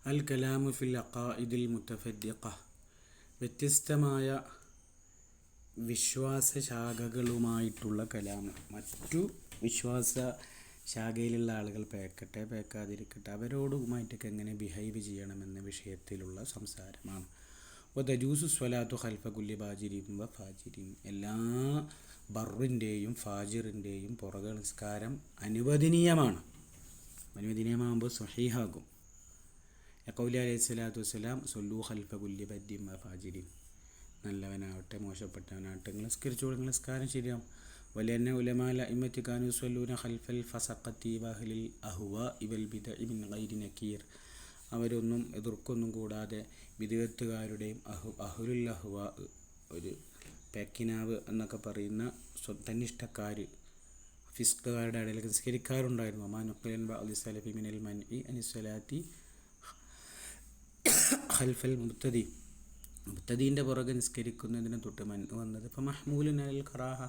അൽ കലാമു ഫിൽ അഖാഇദിൽ മുതഫദ്ദിഖ. വ്യത്യസ്തമായ വിശ്വാസശാഖകളുമായിട്ടുള്ള കലാമ്. മറ്റു വിശ്വാസ ശാഖയിലുള്ള ആളുകൾ പേക്കാതിരിക്കട്ടെ, അവരോടുമായിട്ടൊക്കെ എങ്ങനെ ബിഹൈവ് ചെയ്യണമെന്ന വിഷയത്തിലുള്ള സംസാരമാണ്. വതജൂസു സ്വലാത്തു ഖൽഫ കുല്ലി ബാജിരിൻ വ ഫാജിരിൻ. എല്ലാ ബർറിൻ്റെയും ഫാജിറിൻ്റെയും പുറകെ നിസ്കാരം അനുവദനീയമാണ്. അനുവദനീയമാകുമ്പോൾ സ്വഹീഹാകും. ഖൗലി അലൈഹി സ്വലാത്തു വസ്സലാം സൊല്ലു ഖൽഫ കുല്ലി ബദ്ദിൻ വ ഫാജിരിൻ. നല്ലവനാവട്ടെ മോശപ്പെട്ടവനാവട്ടെ നിങ്ങൾ നിസ്കരിച്ചോളൂ, നിങ്ങൾ നിസ്കാരം ശരിയാവും. വലന്ന ഉലമാല ഇമ്മത്തി കാനു യുസല്ലൂന ഖൽഫൽ ഫസഖത്തി വഅഹ്ലിൽ അഹ്വാഇ വൽ ബിദ്അഇ മിൻ ഗൈരി നകീർ. അവരൊന്നും എതിർക്കൊന്നും കൂടാതെ ബിദ്അത്തുകാരുടെയും അഹ്ലുൽ അഹ്വാ, ഒരു പേക്കിനാവ് എന്നൊക്കെ പറയുന്ന തന്നിഷ്ടക്കാർ, ഫിസ്കുകാരുടെ ഇടയിൽ നിസ്കരിക്കാറുണ്ടായിരുന്നു. മാനുഖിലൻ ബഅദി സലഫി മിനൽ മൻഇ അനിസ്സലാത്തി ഖൽഫൽ മുബ്തദി. മുബ്തദീൻ്റെ പുറകെ നിസ്കരിക്കുന്നതിന് തൊട്ട് വന്നത്. അപ്പോൾ മഹ്മൂലുൻ അലൽ ഖറാഹ,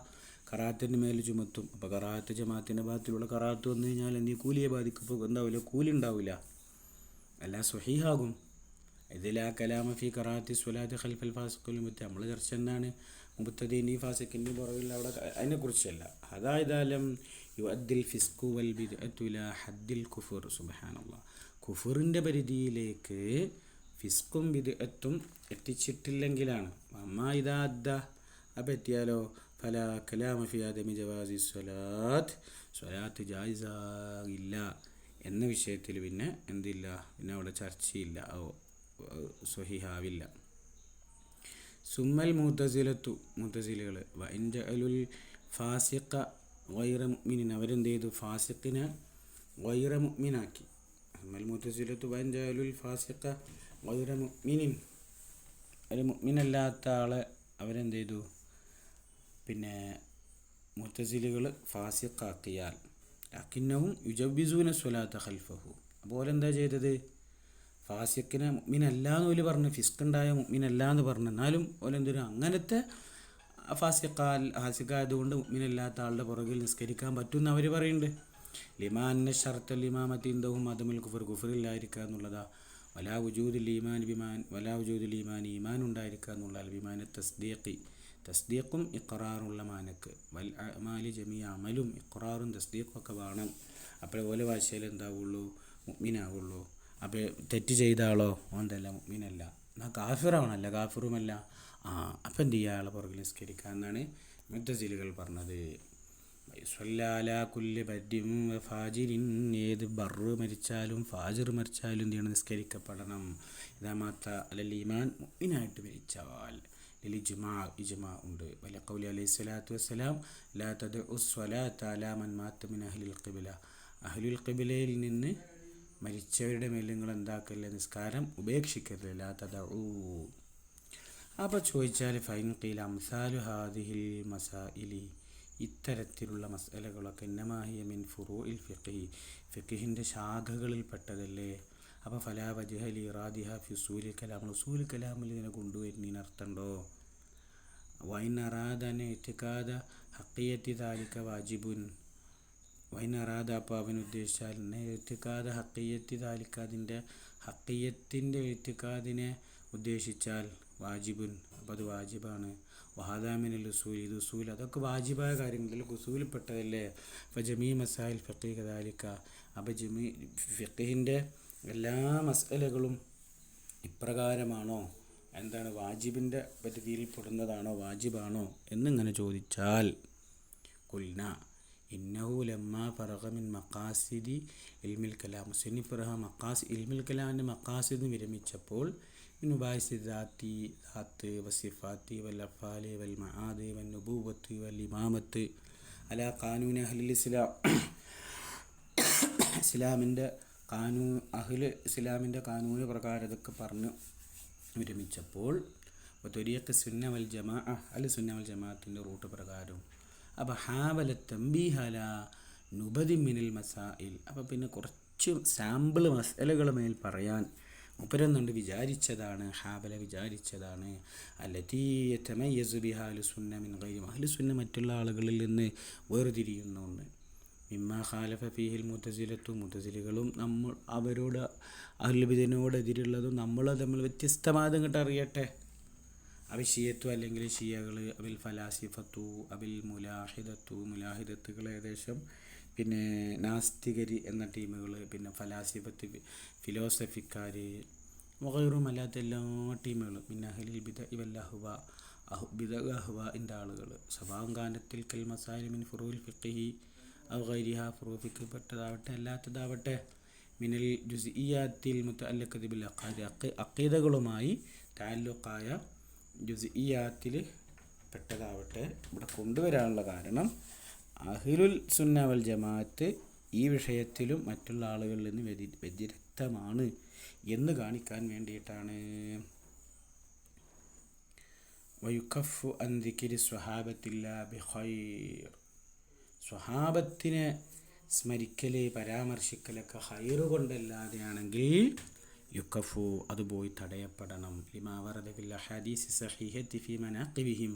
ഖറാത്തിൻ്റെ മേൽ ചുമത്തും. അപ്പോൾ ഖറാത്ത് ജമാഅത്തിൻ്റെ ഭാഗത്തിലുള്ള ഖറാത്ത് വന്നു കഴിഞ്ഞാൽ എന്ത് കൂലിയെ ബാധിക്കുമ്പോൾ എന്താവില്ല, കൂലി ഉണ്ടാവില്ല, എല്ലാം സ്വഹീഹാകും. ഇതിലാ കലാമ ഫി ഖറാത്തി സ്വലാത്തി ഖൽഫൽ ഫാസിഖുൽ മുബ്തദി. നമ്മൾ ചർച്ച എന്താണ്? മുബ്തദീൻ്റെയും ഫാസിഖിൻ്റെയും പുറകിൽ അവിടെ അതിനെക്കുറിച്ചല്ല. അതായതാലം യുഅദ്ദിൽ ഫിസ്ഖു വൽ ബിദ്അത്തു ഇലാ ഹദ്ദിൽ കുഫർ. സുബ്ഹാനല്ലാഹ്. കുഫറിൻ്റെ പരിധിയിലേക്ക് ഫിസ്കും ബിദ്അത്തും എത്തിച്ചിട്ടില്ലെങ്കിലാണ്. അമ്മാ ഇദാ അദ്ദ, അപ്പോൾ എത്തിയാലോ ഫലാ കലാമ ഫി ആദമി ജവാസി സ്വലാത്ത്, സ്വലാത്ത് ജായിസാകില്ല എന്ന വിഷയത്തിൽ പിന്നെ എന്തില്ല, പിന്നെ അവിടെ ചർച്ചയില്ല, സ്വഹീഹാവില്ല. സുമ്മൽ മുഅ്തസിലത്തു, മുഅ്തസിലികൾ വഇൻ ജഅലുൽ ഫാസിഖ ഗൈറ മുഅ്മിനിൻ, അവരെന്ത് ചെയ്തു? ഫാസിഖിനെ ഗൈറ മുഅ്മിനാക്കി. സുമ്മൽ മുഅ്തസിലത്തു വഇൻ ജഅലുൽ ഫാസിഖ ഗൈറ മുഅ്മിനിൻ, ഒരു മുഅ്മിനല്ലാത്ത ആളെ അവരെന്ത് ചെയ്തു? പിന്നെ മുഅ്തസിലികൾ ഫാസിഖാക്കിയാൽ ലക്കിന്നഹും യുജവ്വിസൂന സ്വലാത്ത ഖൽഫഹു. അപ്പോൾ എന്താ ചെയ്തത്? ഫാസിഖിനെ മുഅ്മിനല്ലാന്ന് ഓല് പറഞ്ഞു, ഫിസ്കുണ്ടായ മുഅ്മിനല്ലാന്ന് പറഞ്ഞു. എന്നാലും ഓലെന്തിനും അങ്ങനത്തെ ഫാസിഖായതുകൊണ്ട് മുഅ്മിനല്ലാത്ത ആളുടെ പുറകിൽ നിസ്കരിക്കാൻ പറ്റുമെന്ന് അവർ പറയുന്നുണ്ട്. ലിമാന്ന ഷർത്തൽ ഇമാമത്തി ഇൻദഹും അദമുൽ കുഫർ, കുഫറില്ലായിരിക്കുക എന്നുള്ളതാ. വലാ വുജൂദുൽ ഈമാൻ, ഈമാൻ ഉണ്ടായിരിക്കുക എന്നുള്ള ബിമാന തസ്ദീഖി, തസ്ദീഖും ഇഖ്റാറുള്ള മാനക്ക്. വൽ അഅ്മാലി ജമീഅ, അമലും ഇഖ്റാറും തസ്ദീഖും ഒക്കെ വേണം. അപ്പോൾ ഓലെ ഭാഷയിൽ എന്താവുള്ളൂ? മുഅ്മിനാവുള്ളൂ. അപ്പോൾ തെറ്റ് ചെയ്ത ആളോ ഓന്തല്ല, മുഅ്മിനല്ല, എന്നാൽ കാഫിറാവണല്ല, കാഫിറുമല്ല. അപ്പം എന്ത് ചെയ്യുക? ആളെ പുറകിൽ നിസ്കരിക്കുക എന്നാണ് മുഅ്തസിലികൾ പറഞ്ഞത്. സ്വല്ലാലാ കുല്ലി ബദ്ദിൻ ഫാജിരിൻ, ഏത് ബർറ് മരിച്ചാലും ഫാജിർ മരിച്ചാലും എന്ത് ചെയ്യണം? നിസ്കരിക്കപ്പെടണം. ഇദാ മാത അലൽ ഈമാൻ, മുഅ്മിനായിട്ട് മരിച്ചാൽ. ഇജ്മാ ഉണ്ട്. വല ഖൗലി അലൈഹി സ്വലാത്തു വസ്സലാം ലാ തദ്ഉ സ്വലാത്ത അലാ മൻ മാത മിൻ അഹ്ലിൽ ഖിബ്ല, അഹ്ലുൽ ഖിബ്ലയിൽ നിന്ന് മരിച്ചവരുടെ മേൽ നിങ്ങൾ എന്താക്കല്ലേ? നിസ്കാരം ഉപേക്ഷിക്കരുത്. ലാ തദഉ. അപ്പോൾ ചോദിച്ചാൽ ഫൈൻ ഖീല അംസാലു ഹാദിഹിൽ മസായിലി, ഇത്തരത്തിലുള്ള മസലകളൊക്കെ ഇന്നമാഹിയ മിൻ ഫുറൂഇൽ ഫിഖ്ഹി, ഫിഖ്ഹിൻ്റെ ശാഖകളിൽപ്പെട്ടതല്ലേ. അപ്പോൾ ഫലാ വജ്ഹ ലി ഇറാദിഹ ഫി ഉസൂലിൽ കലാം, ഉസൂൽ കലാമിൽ ഇതിനെ കൊണ്ടുവരുന്നതിന് അർത്ഥമുണ്ടോ? വൈൻ അറാദൻ ഇത്തിഖാദ ഹഖിയത്തി ദാലിക വാജിബുൻ, വൈൻ അറാദ, അപ്പോൾ അവൻ ഉദ്ദേശിച്ചാൽ ഇത്തിഖാദ ഹഖിയത്തി ദാലിക, അതിൻ്റെ ഹഖിയത്തിൻ്റെ ഇത്തിഖാദിനെ ഉദ്ദേശിച്ചാൽ വാജിബുൻ, അപ്പോൾ അത് വാജിബാണ്. വഹാദാമിനൽ ഉസൂൽ, ഇത് ഉസൂൽ, അതൊക്കെ വാജിബായ കാര്യങ്ങളിൽ ഉസൂലിൽപ്പെട്ടതല്ലേ. അപ്പോൾ ജമീ മസായിൽ ഫിഖ്ഹി കദാലിക, അപ്പോൾ ഫിഖ്ഹിൻ്റെ എല്ലാ മസലകളും ഇപ്രകാരമാണോ? എന്താണ്? വാജിബിൻ്റെ പരിധിയിൽപ്പെടുന്നതാണോ? വാജിബാണോ എന്നിങ്ങനെ ചോദിച്ചാൽ ഖുൽന ഇന്നഹു ലമ്മാ ഫറഗ മിൻ മഖാസിദി ഇൽമിൽ കലാം, മുസന്നിഫ് ഇൽമിൽ കലാമിൻ്റെ മഖാസിദ് വിരമിച്ചപ്പോൾ മുബാഹിസി ദാത്ത് വസിഫാത്തി വൽ അഫ്ആലി വൽ മആദി വൻ നുബുവത്ത് വൽ ഇമാമത്ത് അലാ ഖാനൂൻ അഹ്ലിൽ ഇസ്ലാം, ഇസ്ലാമിൻ്റെ ഇസ്ലാമിൻ്റെ കാനൂന് പ്രകാരം ഇതൊക്കെ പറഞ്ഞ് വിരമിച്ചപ്പോൾ ത്വരീഖ് സുന്ന വൽ ജമാഅ, അൽ സുന്ന വൽ ജമാഅത്തിൻ്റെ റൂട്ട് പ്രകാരം. അപ്പോൾ ഹാവല തംബീഹ അലാ നുബദി മിനൽ മസായിൽ, അപ്പോൾ പിന്നെ കുറച്ച് സാമ്പിൾ മസലകൾ മേൽ പറയാൻ മുപ്പരെന്നുണ്ട് വിചാരിച്ചതാണ്, ഹാബല വിചാരിച്ചതാണ്. അല്ലതീ യതമയ്യസു ബിഹാ അഹ്ലുസുന്ന മിൻ ഗൈരി, അഹ്ലുസുന്ന മറ്റുള്ള ആളുകളിൽ നിന്ന് വേർതിരിയുന്നുണ്ട്. മിമ്മ ഖാലഫ ഫീഹിൽ മുതസിലത്തു മുതസിലുകളും നമ്മൾ അവരോട് അഹ്ലുബിദിനോട് എതിരുള്ളതും നമ്മൾ തമ്മിൽ വ്യത്യസ്തമായത് ഇങ്ങോട്ട് അറിയട്ടെ. അവിഷിയത്തു അല്ലെങ്കിൽ ഷിയകൾ, അവിൽ ഫലാസിഫത്തു, അവിൽ മുലാഹിദത്തു മുലാഹിദത്തുകൾ ഏകദേശം, പിന്നെ നാസ്തികരി എന്ന ടീമുകൾ, പിന്നെ ഫലാസിഫത്ത് ഫിലോസഫിക്കാർ, വഗൈറും അല്ലാത്ത എല്ലാ ടീമുകളും, പിന്നെ അഹ്ലിൽ ബിദ്അ വല്ലഹ്വ ബിദ്അ അഹ്വാഇൻ്റെ ആളുകൾ, സവാങ്കാനത്തിൽ കൽ മസായിലി മിൻ ഫുറൂഇൽ ഫിഖ്ഹി ഔ ഗൈരിഹാ ഫുറൂ ഫിഖ് പെട്ടതാവട്ടെ അല്ലാത്തതാവട്ടെ, മിനൽ ജുസ്ഇയ്യാത്തിൽ മുതഅല്ലഖതി ബിൽ അഖീദകളുമായി തഅല്ലുഖായ ജുസ്ഇയ്യാത്തിൽ പെട്ടതാവട്ടെ ഇവിടെ കൊണ്ടുവരാനുള്ള കാരണം അഹ്ലുൽ സുന്ന വൽ ജമാഅത്ത് ഈ വിഷയത്തിലും മറ്റുള്ള ആളുകളിൽ നിന്ന് വ്യതിരിക്തമാണ് എന്ന് കാണിക്കാൻ വേണ്ടിയിട്ടാണ്. വയുക്കഫു അൻ ദിക്രി സ്വഹാബത്തില്ലാ ബിഖൈർ, സ്വഹാബത്തിനെ സ്മരിക്കൽ പരാമർശിക്കലൊക്കെ ഹൈറ് കൊണ്ടല്ലാതെയാണെങ്കിൽ യുക്കഫു അത് പോയി തടയപ്പെടണം. ലിമാ വറദ ഫിൽ അഹാദീസ് സഹീഹത്തി ഫീ മനാഖിബിഹിം,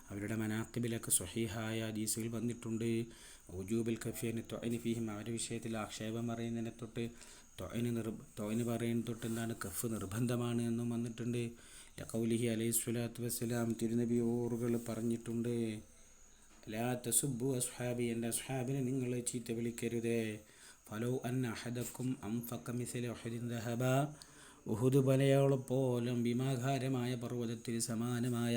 അവരുടെ മനാഖിബിലൊക്കെ സ്വഹീഹായ ഹദീസുകൾ വന്നിട്ടുണ്ട്. വജൂബിൽ കഫിയന് തൊഅനി ഫീഹിം, അവരുടെ വിഷയത്തിൽ ആക്ഷേപം പറയുന്നതിനെ തൊട്ട് തൊഅന് പറയുന്നത് തൊട്ട് എന്താണ് കഫ് നിർബന്ധമാണ് എന്നും വന്നിട്ടുണ്ട്. ലഖൗലിഹി അലൈഹി സ്വലാത്തു വസ്സലാം, തിരുനബി ഓറുകൾ പറഞ്ഞിട്ടുണ്ട്, ലാ തസുബ്ബു അസ്ഹാബി, എൻ്റെ അസ്ഹാബിനെ നിങ്ങൾ ചീത്ത വിളിക്കരുതേ. ഫലോ അൻ അഹദക്കും അംഫഖ മിസ്ല ഉഹദിൻ ദഹബ, ഉഹുദ് മലയോളം ഭീമാകാരമായ പർവ്വതത്തിന് സമാനമായ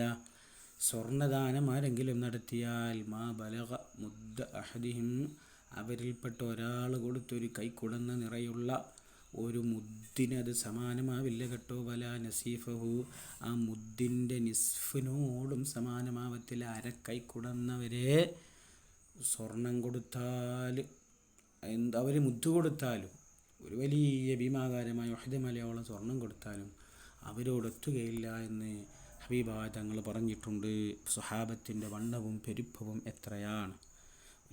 സ്വർണ്ണദാനം ആരെങ്കിലും നടത്തിയാൽ മാ ബലഗ മുദ്ദ അഹദിഹിം, അവരിൽപ്പെട്ട ഒരാൾ കൊടുത്തൊരു കൈക്കുടന്ന നിറയുള്ള ഒരു മുദ്ദിന് അത് സമാനമാവില്ല കേട്ടോ. വല നസീഫഹു, ആ മുദ്ദിൻ്റെ നിസ്ഫിനോടും സമാനമാവത്തില്ല. അരക്കൈക്കുടന്നവരെ സ്വർണം കൊടുത്താൽ അവർ മുദ്ദ് കൊടുത്താലും ഒരു വലിയ ഭീമാകാരമായ ഉഹദ് മലയോളം സ്വർണം കൊടുത്താലും അവരോടൊത്തുകയില്ല എന്ന് ഹബീബായ തങ്ങൾ പറഞ്ഞിട്ടുണ്ട്. സ്വഹാബത്തിൻ്റെ വണ്ണവും പെരുപ്പവും എത്രയാണ്.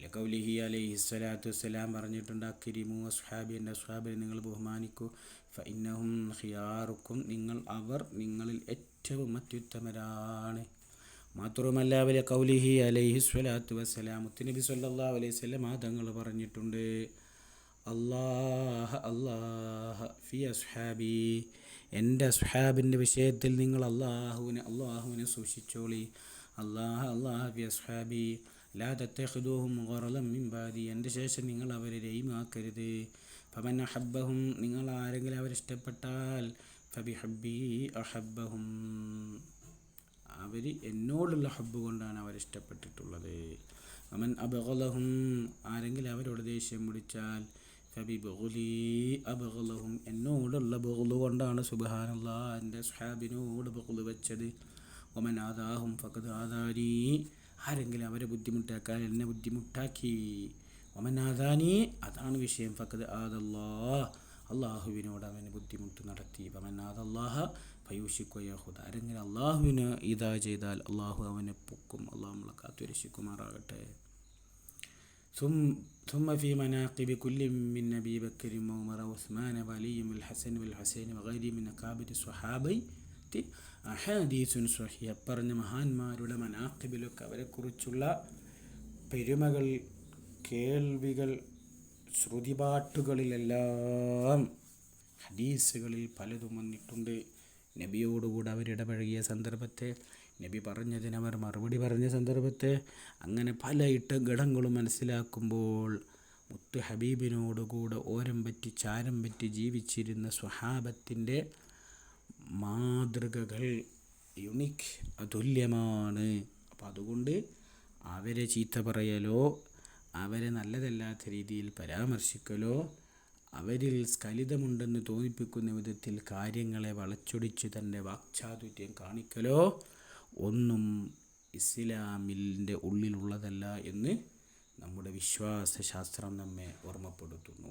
ലഖൗലിഹി അലൈഹി സ്വലാത്തു വസ്സലാം പറഞ്ഞിട്ടുണ്ട്, അക്രിമു അസ്ഹാബി, എൻ്റെ അസ്ഹാബിനെ നിങ്ങൾ ബഹുമാനിക്കൂ. ഫഇന്നഹും ഖിയാറുക്കും, അവർ നിങ്ങളിൽ ഏറ്റവും അത്യുത്തമരാണ്. മാത്രവുമല്ല ലഖൗലിഹി അലൈഹി സ്വലാത്തു വസ്സലാം, മുത്തുനബി സല്ലല്ലാഹു അലൈഹി വസല്ലം തങ്ങൾ പറഞ്ഞിട്ടുണ്ട്, അല്ലാഹ ഫി അസ്ഹാബി, എൻ്റെ അസ്ഹാബിൻ്റെ വിഷയത്തിൽ നിങ്ങൾ അള്ളാഹുവിനെ സൂക്ഷിച്ചോളി. അല്ലാഹ ഫി അസ്ഹാബി ലാ തത്തഖിദൂഹും ഗറലൻ മിൻ ബാദി, എൻ്റെ ശേഷം നിങ്ങൾ അവരെ രയിമാക്കരുത്. ഫമൻ അഹബ്ബഹും, നിങ്ങൾ ആരെങ്കിലും അവരെ ഇഷ്ടപ്പെട്ടാൽ ഫബിഹബ്ബി അഹബ്ബഹും, അവർ എന്നോടുള്ള ഹബ്ബ് കൊണ്ടാണ് അവരിഷ്ടപ്പെട്ടിട്ടുള്ളത്. വമൻ അബ്ഗളഹും, ആരെങ്കിലും അവരോട് ദേഷ്യം പിടിച്ചാൽ ഫബിബുഗ്ലി അബ്ഗളഹും, എന്നോടുള്ള ബുഗ്ള് കൊണ്ടാണ് സുബ്ഹാനല്ലാഹ് എൻ്റെ സ്വഹാബിനോട് ബുഗ്ള് വെച്ചത്. വമൻ ആദാഹും ഫഖദ് ആദാനി, ആരെങ്കിലും അവരെ ബുദ്ധിമുട്ടാക്കാൻ എന്നെ ബുദ്ധിമുട്ടാക്കി. വമൻ ആദാനി, അതാണ് വിഷയം, ഫഖദ് ആദല്ലാഹ്, അള്ളാഹുവിനോട് അവന് ബുദ്ധിമുട്ട് നടത്തി. വമൻ ആദല്ലാഹ ഫയൂഷിക്കു യഹുദ, ആരെങ്കിലും അള്ളാഹുവിന് ഇതാ ചെയ്താൽ അള്ളാഹു അവനെ പൊക്കും. അള്ളാഹു നമ്മളെ കാത്തുരക്ഷിക്കുമാറാകട്ടെ. ثم في مناقب كل من أبي بكر وعمر وعثمان وعلي والحسن والحسين وغيرهم من أكابر الصحابة അഹദീസുൻ സ്വഹിഹ, പറഞ്ഞ മഹാന്മാരുടെ മനാഖിബിലൊക്കെ അവരെക്കുറിച്ചുള്ള പെരുമകൾ, കേൾവികൾ, ശ്രുതിപാട്ടുകളിലെല്ലാം ഹദീസുകളിൽ പലതും വന്നിട്ടുണ്ട്. നബിയോടുകൂടെ അവരിടപഴകിയ സന്ദർഭത്തെ, നബി പറഞ്ഞതിന് അവർ മറുപടി പറഞ്ഞ സന്ദർഭത്തെ, അങ്ങനെ പല ഘടകങ്ങളും മനസ്സിലാക്കുമ്പോൾ മുത്ത് ഹബീബിനോടുകൂടെ ഓരം പറ്റി ചാരം പറ്റി ജീവിച്ചിരുന്ന സ്വഹാബത്തിൻ്റെ മാതൃകകൾ യുണിക്, അതുല്യമാണ്. അപ്പോൾ അതുകൊണ്ട് അവരെ ചീത്ത പറയലോ അവരെ നല്ലതല്ലാത്ത രീതിയിൽ പരാമർശിക്കലോ അവരിൽ സ്ഖലിതമുണ്ടെന്ന് തോന്നിപ്പിക്കുന്ന വിധത്തിൽ കാര്യങ്ങളെ വളച്ചൊടിച്ച് തൻ്റെ വാക്ചാതുര്യം കാണിക്കലോ ഒന്നും ഇസ്ലാമിൻ്റെ ഉള്ളിലുള്ളതല്ല എന്ന് നമ്മുടെ വിശ്വാസശാസ്ത്രം നമ്മെ ഓർമ്മപ്പെടുത്തുന്നു.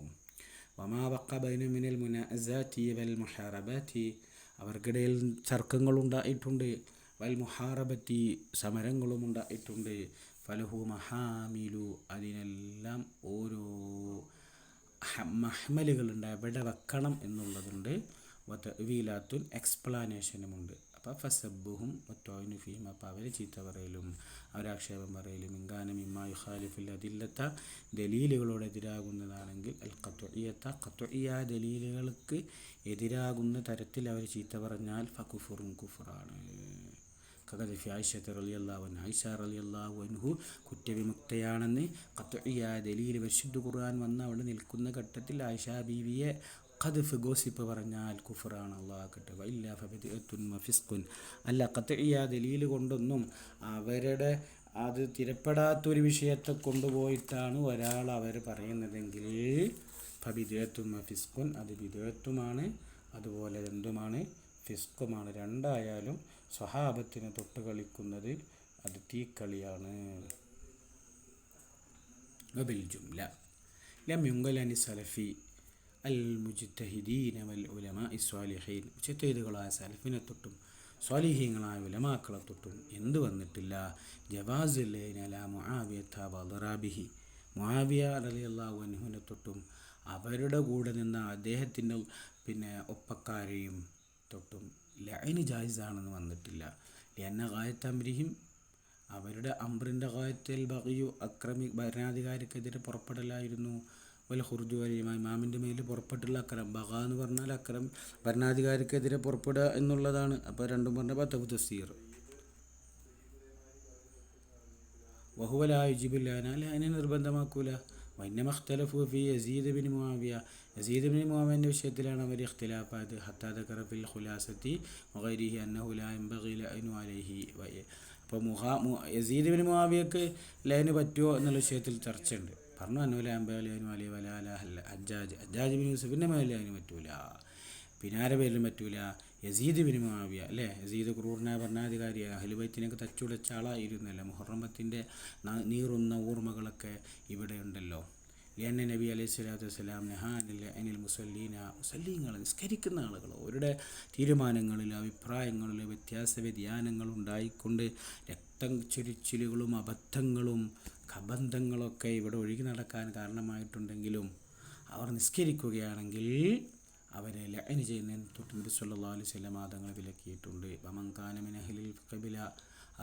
വമാ വഖഅ ബൈന മിനൽ മുനാഅസാതി വൽ മുഹാറബാതി, അവർക്കിടയിൽ തർക്കങ്ങളുണ്ടായിട്ടുണ്ട്. വൽ മുഹാറബത്തി, സമരങ്ങളും ഉണ്ടായിട്ടുണ്ട്. ഫലഹു മഹാമിലു, അതിനെല്ലാം ഓരോ മഹ്മലുകളുണ്ട്, എവിടെ വെക്കണം എന്നുള്ളതുണ്ട്. വതഅ്വീലാത്തുൻ, എക്സ്പ്ലാനേഷനുമുണ്ട്. അപ്പം ഫസബ്ബുഹും ഒറ്റോയിനു ഫീം അപ്പം അവരെ ചീത്ത പറയലും അവരാക്ഷേപം പറയലും ഇങ്കാനം ഇമ്മായു ഖാലിഫുൽ അതില്ലത്ത ദലീലുകളോട് എതിരാകുന്നതാണെങ്കിൽ അൽ ഖത്ഇയ ദലീലുകൾക്ക് എതിരാകുന്ന തരത്തിൽ അവർ ചീത്ത പറഞ്ഞാൽ ഫകുഫുറും കുഫറാണ്. കദഫി ആയിഷത്ത് റളിയല്ലാഹു അൻഹ ആയിഷ റളിയല്ലാഹു അൻഹു കുറ്റവിമുക്തയാണെന്ന് ഖത്ഇയ ദലീൽ പരിശുദ്ധ ഖുർആൻ വന്ന് അവിടെ നിൽക്കുന്ന ഘട്ടത്തിൽ ആയിഷ ബീവിയെ ഖദ്ഫ് ഗോസിപ്പ് പറഞ്ഞാൽ കുഫറാണ്. അല്ലാഹുക്കട്ടെ. വഇല്ലാ ഫബിദ്അത്തുൻ വഫിസ്ഖുൻ. അല്ല, ഖത്ഇയ ദലീൽ കൊണ്ടൊന്നും അവരുടെ അത് തിരപ്പെടാത്തൊരു വിഷയത്തെ കൊണ്ടുപോയിട്ടാണ് ഒരാൾ അവർ പറയുന്നതെങ്കിൽ ഫബിദ്അത്തുൻ വഫിസ്ഖുൻ, അത് ബിദ്അത്തുമാണ്, അതുപോലെ എന്തുമാണ്, ഫിസ്ഖുമാണ്. രണ്ടായാലും സ്വഹാബത്തിനെ തൊട്ട് കളിക്കുന്നത് അത് തീക്കളിയാണ്. വബിൽ ജുംല ലം യുൻഖൽ അനി സലഫി അൽ മുജ്തഹിദീന വൽ ഉലമാഇ സ്വാലിഹീൻ. മുജ്തഹിദുകളായ സലഫിനെ തൊട്ടും സ്വാലിഹീങ്ങളായ ഉലമാക്കളെ തൊട്ടും എന്ത് വന്നിട്ടില്ല? ജവാസുൽ ലൈൻ അലാ മുആവിയത വദറാബിഹി. മുആവിയ റളിയല്ലാഹു അൻഹുവിനെ തൊട്ടും അവരുടെ കൂടെ നിന്ന അദ്ദേഹത്തിൻ്റെ ഒപ്പക്കാരെയും തൊട്ടും ലഅന് ജായിസാണെന്ന് വന്നിട്ടില്ല. ലിഅന്ന ഗായത അംരിഹിം, അവരുടെ അംറിൻ്റെ ഗായത്തിൽ ബഗിയു ഭരണാധികാരിക്കെതിരെ പുറപ്പെടലായിരുന്നു. വൽ ഖുർജു വൽ ഇമാമിൻ്റെ മേൽ പുറപ്പെട്ടുള്ള അക്രം. ബഗ എന്ന് പറഞ്ഞാൽ അക്രം, ഭരണാധികാരിക്കെതിരെ പുറപ്പെടുക എന്നുള്ളതാണ്. അപ്പോൾ രണ്ടും പറഞ്ഞപ്പോൾ തഫ്സീർ. വഹുവ ലാ യുജിബു ലഅനെ നിർബന്ധമാക്കൂല. വഇന്നമ ഇഖ്തലഫു ഫീ Yazid bin Muawiya, Yazid bin മുആവിയൻ്റെ വിഷയത്തിലാണ് അവർ ഇഖ്തിലാഫായത്. ഹത്താ ദക്കറ ഫിൽ ഖുലാസത്തി വഗൈരിഹി അന്നഹു ലാ യൻബഗി ലഅനു അലൈഹി. അപ്പോൾ യസീദ് ബിൻ മുആവിയക്ക് ലഅന് പറ്റുമോ എന്നുള്ള വിഷയത്തിൽ ചർച്ചയുണ്ട്. പറഞ്ഞു അന്നഹു ലാ യൻബഗി ലഅനു അലൈഹി വലാ അലാ ഹജ്ജാജ് ബിൻ യൂസുഫിൻ്റെ മേൽ ലഅന് പറ്റൂല. പിന്നെ ആരുടെ പേരിലും പറ്റൂല? യസീദ് ബിൻ മുആവിയ അല്ലേ, യസീദ് ക്രൂരനായ ഭരണാധികാരിയായ അഹ്ലു ബൈത്തിനൊക്കെ തച്ചുടച്ച ആളായിരുന്നല്ലോ. മുഹറമത്തിൻ്റെ നീറുന്ന ഓർമ്മകളൊക്കെ ഇവിടെ ഉണ്ടല്ലോ. ലിഅന്ന നബി അലൈഹി സ്വലാത്തു വസ്സലാം അനിൽ മുസല്ലീന, മുസല്ലീങ്ങൾ നിസ്കരിക്കുന്ന ആളുകൾ അവരുടെ തീരുമാനങ്ങളിൽ അഭിപ്രായങ്ങളിൽ വ്യത്യാസ ഉണ്ടായിക്കൊണ്ട് രക്തം ചൊരിച്ചിലുകളും അബദ്ധങ്ങളും കബന്ധങ്ങളൊക്കെ ഇവിടെ ഒഴുകി നടക്കാൻ കാരണമായിട്ടുണ്ടെങ്കിലും അവർ നിസ്കരിക്കുകയാണെങ്കിൽ അവരെ ലഅന് ചെയ്യുന്നതിന് തൊട്ട് നബി സല്ലല്ലാഹു അലൈഹി വസല്ലം തങ്ങൾ വിലക്കിയിട്ടുണ്ട്. വമൻ കാന മിൻ അഹ്ലിൽ ഖിബല,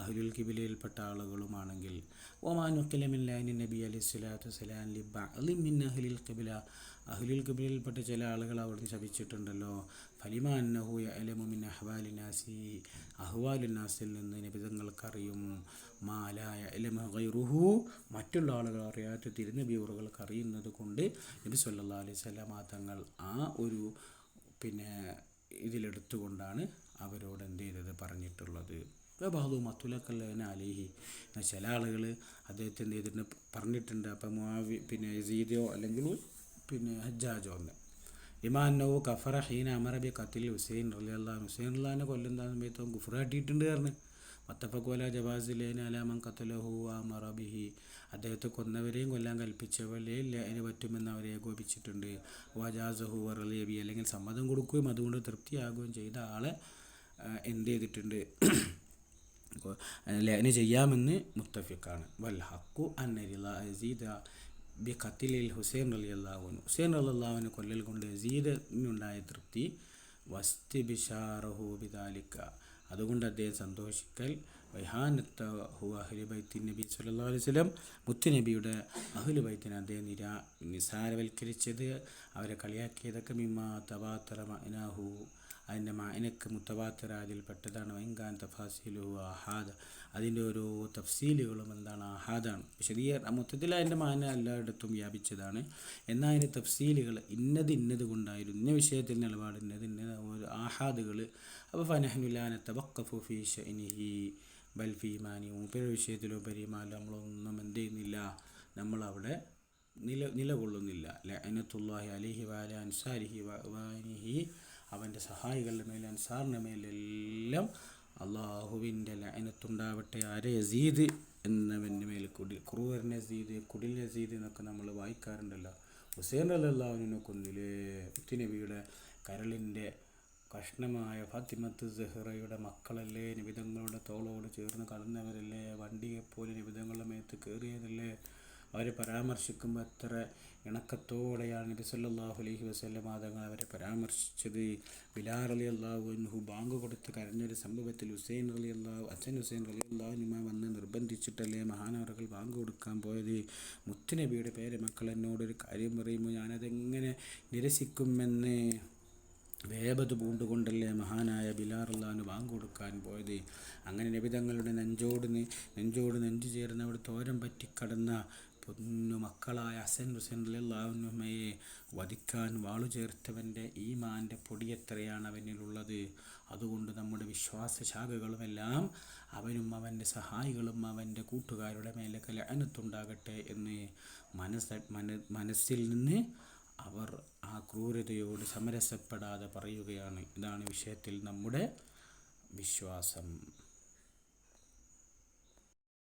അഹ്ലുൽ ഖിബലയിൽപ്പെട്ട ആളുകളുമാണെങ്കിൽ വമാ നുഖില മിൻ ലഅനി നബി അലൈഹി സ്വലാത്തു വസ്സലാം ലിബഅദി മിൻ അഹ്ലിൽ ഖിബല, അഹ്ലുൽ ഖിബലയിൽപ്പെട്ട ചില ആളുകൾ അവിടുന്ന് ശപിച്ചിട്ടുണ്ടല്ലോ. ഫലിമ അന്നഹു യഅലമു മിൻ അഹ്വാലിൻ നാസി, അഹ്വാലുൻ നാസിൽ നിന്ന് നബി തങ്ങൾക്കറിയും. മാ ലാ യഅലമു ഗൈറുഹു, മറ്റുള്ള ആളുകൾ അറിയാത്ത തിരുനബിയുകൾക്ക് അറിയുന്നത് കൊണ്ട് നബി സല്ലല്ലാഹു അലൈഹി വസല്ലം തങ്ങൾ ആ ഒരു ഇതിലെടുത്തുകൊണ്ടാണ് അവരോട് എന്ത് ചെയ്തത് പറഞ്ഞിട്ടുള്ളത്. ബഹദു മത്തുലക്കല്ലന അലിഹി, ചില ആളുകൾ അദ്ദേഹത്തെ എന്ത് ചെയ്തിട്ടുണ്ട് പറഞ്ഞിട്ടുണ്ട്. അപ്പം യസീദോ അല്ലെങ്കിൽ ഹജ്ജാജോ എന്ന് ഇമാനോ കഫറ ഹീന അമറബി കത്തിൽ ഹുസൈൻ റളിയല്ലാഹു അൻഹു, ഹുസൈൻ റളിയല്ലാഹുവിനെ കൊല്ലുന്ന സമയത്ത് കുഫ്ർ കാട്ടിയിട്ടുണ്ട് കാരണം. വത്തഫഖുല ജവാസിലേന അലാമൻ ഖതലഹു അമറബിഹി, അദ്ദേഹത്തെ കൊന്നവരെയും കൊല്ലാൻ കൽപ്പിച്ചവരെ അതിന് പറ്റുമെന്ന് അവരെ ഏകോപിച്ചിട്ടുണ്ട്. വജാസഹു വറലിയബി, അല്ലെങ്കിൽ സമ്മതം കൊടുക്കുകയും അതുകൊണ്ട് തൃപ്തിയാകുകയും ചെയ്ത ആളെ എന്ത് ചെയ്തിട്ടുണ്ട്, ലഅന് ചെയ്യാമെന്ന് മുത്തഫിഖാണ്. വൽ ഹഖു അന്ന യസീദ ബി ഖത്ലിൽ ഹുസൈൻ റളിയല്ലാഹു അൻഹു, ഹുസൈൻ റളിയല്ലാഹു അൻഹു കൊല്ലൽ കൊണ്ട് യസീദിനുണ്ടായ തൃപ്തി, വസ്തിബിശാറഹു ബിദാലിക, അതുകൊണ്ട് അദ്ദേഹം സന്തോഷിക്കൽ, വൈഹാനത്തഹു അഹ്ലു ബൈത്തി നബി സല്ലല്ലാഹു അലൈഹി വസല്ലം, മുത്തുനബിയുടെ അഹ്ലു ബൈത്തിനെ അദ്ദേഹം നിസാരവൽക്കരിച്ചത്, അവരെ കളിയാക്കിയതൊക്കെ മിമ്മാ തവാത്തറ മഅനാഹു, അതിൻ്റെ മാനക്ക് മുത്തവാത്തിറാതിൽ പെട്ടതാണ്. വൈങ്കാൻ തഫാസിലു ആഹാദ്, അതിൻ്റെ ഓരോ തഫ്സീലുകളും എന്താണ്, ആഹാദാണ്. മൊത്തത്തിൽ അതിൻ്റെ മാന എല്ലായിടത്തും വ്യാപിച്ചതാണ്. എന്നാൽ അതിൻ്റെ തഫ്സീലുകൾ ഇന്നത് കൊണ്ടായിരുന്നു, ഇന്ന വിഷയത്തിൽ നിലപാട് ഇന്ന ഓരോ ആഹാദുകൾ. അപ്പോൾ ഫനഹ്നുലാന തവഖഫു ഫീ ശഅനിഹി ബൽ ഫീ മാനി, മൂപ്പരുടെ വിഷയത്തിലോ പരിമാലോ നമ്മളൊന്നും എന്ത് ചെയ്യുന്നില്ല, നമ്മളവിടെ നിലകൊള്ളുന്നില്ല. ലഅനത്തുല്ലാഹി അലൈഹി വഅലാ അൻസാരിഹി വഅവാനിഹി, അവൻ്റെ സഹായികളുടെ മേൽ അൻസാറിൻ്റെ മേലെല്ലാം അള്ളാഹുവിൻ്റെ ലഅനത്തുണ്ടാവട്ടെ. ആരെ? യസീദ് എന്നവൻ്റെ മേൽ, ക്രൂരൻ യസീദ്, കുടിൽ യസീദ് എന്നൊക്കെ നമ്മൾ വായിക്കാറുണ്ടല്ലോ. ഹുസൈൻ റളിയല്ലാഹു അൻഹു കൊന്നില്ലേ, മുത്തുനബിയുടെ കരളിൻ്റെ കഷ്ണമായ ഫാത്തിമത്ത് സഹ്റയുടെ മക്കളല്ലേ, നിബിതങ്ങളുടെ തോളോട് ചേർന്ന് കടന്നവരല്ലേ, വണ്ടിയെപ്പോലെ നിബിതങ്ങളുടെ മേത്ത് കയറിയതല്ലേ, അവരെ പരാമർശിക്കുമ്പോൾ എത്ര ഇണക്കത്തോടെയാണ് നബി സല്ലല്ലാഹു അലൈഹി വസല്ലം തങ്ങൾ അവരെ പരാമർശിച്ചത്. ബിലാൽ റളിയല്ലാഹു അൻഹു ബാങ്ക് കൊടുത്ത് കരഞ്ഞൊരു സംഭവത്തിൽ അച്ഛൻ ഹുസൈൻ റളിയല്ലാഹു അൻഹു വന്ന് നിർബന്ധിച്ചിട്ടല്ലേ മഹാനവറുകൾ ബാങ്ക് കൊടുക്കാൻ പോയത്. മുത്തുനബിയുടെ പേരമക്കൾ എന്നോടൊരു കാര്യം പറയുമ്പോൾ ഞാനതെങ്ങനെ നിരസിക്കുമെന്ന് വേപത് പൂണ്ടുകൊണ്ടല്ലേ മഹാനായ ബിലാൽ റളിയല്ലാഹു അൻഹു ബാങ്ക് കൊടുക്കാൻ പോയത്. അങ്ങനെ നബി തങ്ങളുടെ നെഞ്ചോട് നെഞ്ചു ചേർന്ന് അവിടെ തോരം പറ്റിക്കടന്ന പൊന്നു മക്കളായ ഹസൻ ഹുസൈൻ റളിയല്ലാഹു അൻഹുമയെ വധിക്കാൻ വാളു ചേർത്തവൻ്റെ ഈമാൻ്റെ പൊടി എത്രയാണ് അവനിലുള്ളത്. അതുകൊണ്ട് നമ്മുടെ വിശ്വാസശാഖകളുമെല്ലാം അവനും അവൻ്റെ സഹായികളും അവൻ്റെ കൂട്ടുകാരുടെ മേലൊക്കെ ലഅനത്തുണ്ടാകട്ടെ എന്ന് മനസ്സിൽ നിന്ന് അവർ ആ ക്രൂരതയോട് സമരസപ്പെടാതെ പറയുകയാണ്. ഇതാണ് വിഷയത്തിൽ നമ്മുടെ വിശ്വാസം.